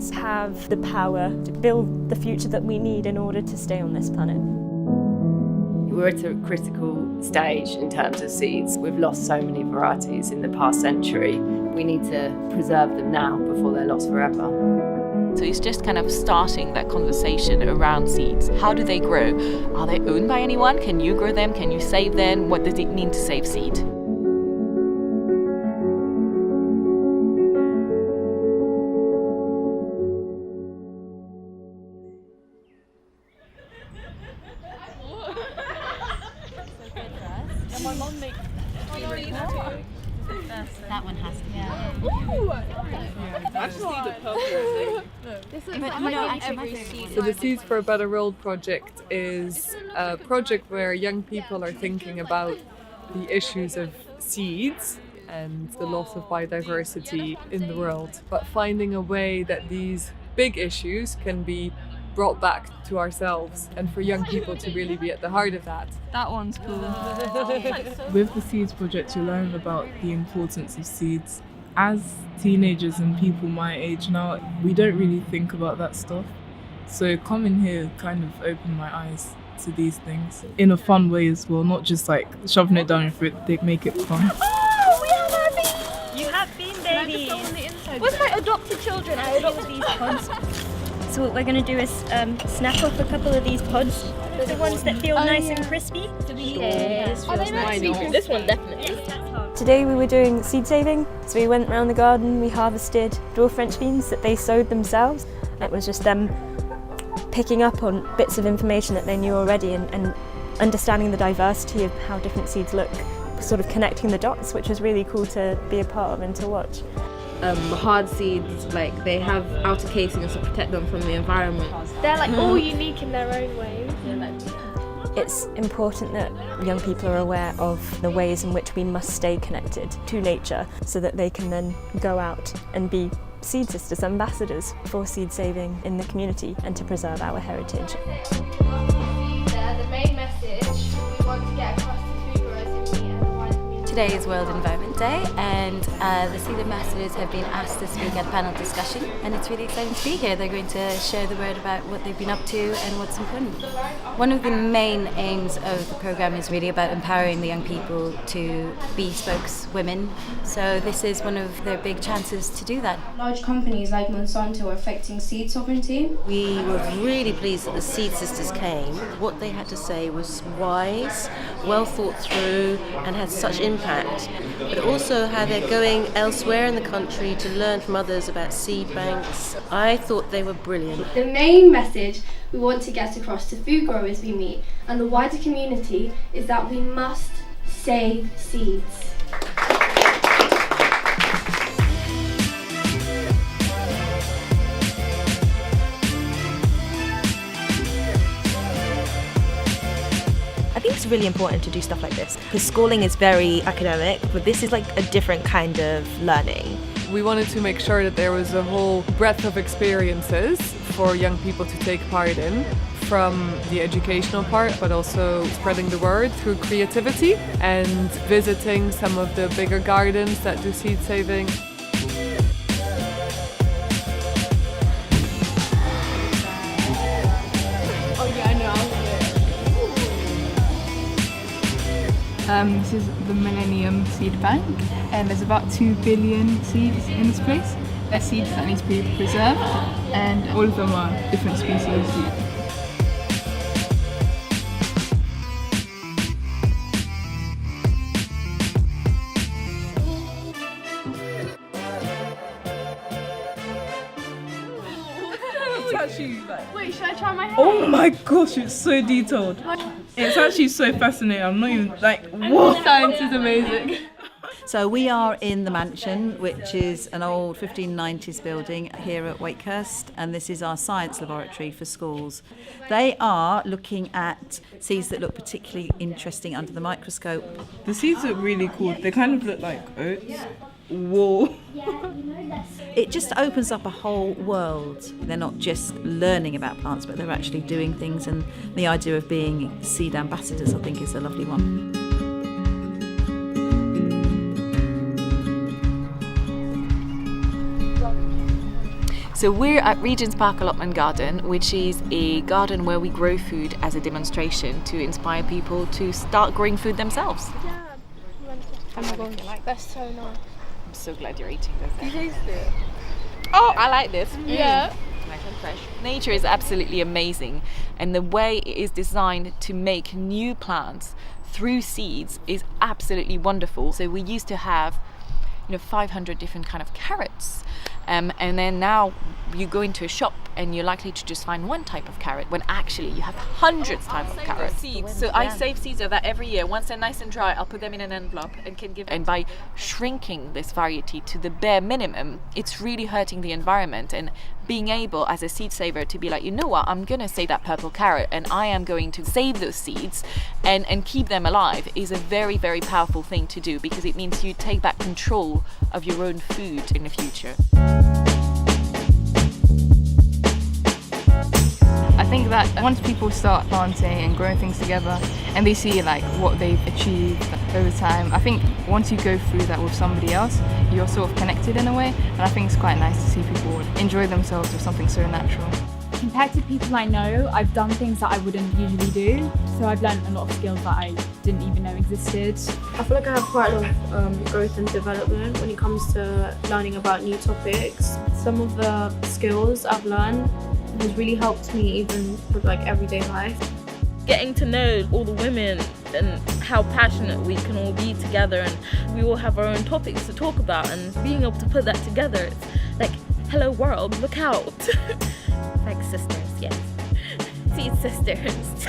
seeds have the power to build the future that we need in order to stay on this planet. We're at a critical stage in terms of seeds. We've lost so many varieties in the past century. We need to preserve them now before they're lost forever. So it's just kind of starting that conversation around seeds. How do they grow? Are they owned by anyone? Can you grow them? Can you save them? What does it mean to save seed? That one has to be. I just need the purple. So the Seeds for a Better World project is a project where young people are thinking about the issues of seeds and the loss of biodiversity in the world, but finding a way that these big issues can be brought back to ourselves and for young people to really be at the heart of that. That one's cool. With the Seeds project, you learn about the importance of seeds. As teenagers and people my age now, we don't really think about that stuff. So coming here kind of opened my eyes to these things in a fun way as well, not just like shoving it down your throat. They make it fun. Oh, we have our bean! You have bean babies! What's my adopted children? I adopted these pods. So what we're going to do is snap off a couple of these pods, the ones that feel nice and crispy. Yes. This one definitely. Today we were doing seed saving, so we went around the garden, we harvested dwarf French beans that they sowed themselves. It was just them picking up on bits of information that they knew already and understanding the diversity of how different seeds look, sort of connecting the dots, which was really cool to be a part of and to watch. Hard seeds, like they have outer casings to protect them from the environment. They're like all unique in their own ways. It's important that young people are aware of the ways in which we must stay connected to nature so that they can then go out and be seed sisters, ambassadors for seed saving in the community and to preserve our heritage. The main message we want to get across to food growers in the wider community. Today is World Environment Day, and the Seed Ambassadors have been asked to speak at a panel discussion, and it's really exciting to be here. They're going to share the word about what they've been up to and what's important. One of the main aims of the programme is really about empowering the young people to be spokeswomen, so this is one of their big chances to do that. Large companies like Monsanto are affecting seed sovereignty. We were really pleased that the Seed Sisters came. What they had to say was wise, well thought through, and had such impact, but also how they're going elsewhere in the country to learn from others about seed banks. I thought they were brilliant. The main message we want to get across to food growers we meet and the wider community is that we must save seeds. I think it's really important to do stuff like this because schooling is very academic, but this is like a different kind of learning. We wanted to make sure that there was a whole breadth of experiences for young people to take part in, from the educational part, but also spreading the word through creativity and visiting some of the bigger gardens that do seed saving. This is the Millennium Seed Bank, and there's about 2 billion seeds in this place. They're seeds that need to be preserved, and all of them are different species of seeds. Wait, should I try my hair? Oh my gosh, it's so detailed. It's actually so fascinating. I'm not even like, what? Science is amazing. So we are in the mansion, which is an old 1590s building here at Wakehurst, and this is our science laboratory for schools. They are looking at seeds that look particularly interesting under the microscope. The seeds look really cool. They kind of look like oats. Whoa. It just opens up a whole world. They're not just learning about plants, but they're actually doing things, and the idea of being seed ambassadors, I think, is a lovely one. So we're at Regent's Park Allotment Garden, which is a garden where we grow food as a demonstration to inspire people to start growing food themselves. Oh my gosh, that's so nice. I'm so glad you're eating this. You taste it? Oh, I like this. Yeah. Nice and fresh. Nature is absolutely amazing, and the way it is designed to make new plants through seeds is absolutely wonderful. So we used to have 500 different kind of carrots, and then now you go into a shop and you're likely to just find one type of carrot when actually you have hundreds types of carrots. Seeds. So I save seeds of that every year. Once they're nice and dry, I'll put them in an envelope and can give. And by shrinking this variety to the bare minimum, it's really hurting the environment. And being able, as a seed saver, to be like, you know what, I'm gonna save that purple carrot, and I am going to save those seeds and keep them alive, is a very, very powerful thing to do, because it means you take back control of your own food in the future. I think that once people start planting and growing things together and they see like what they've achieved over time, I think once you go through that with somebody else, you're sort of connected in a way, and I think it's quite nice to see people enjoy themselves with something so natural. Compared to people I know, I've done things that I wouldn't usually do, so I've learned a lot of skills that I didn't even know existed. I feel like I have quite a lot of growth and development when it comes to learning about new topics. Some of the skills I've learned has really helped me even with like everyday life. Getting to know all the women and how passionate we can all be together, and we all have our own topics to talk about, and being able to put that together, it's like, hello world, look out. Like sisters, yes. Seed sisters.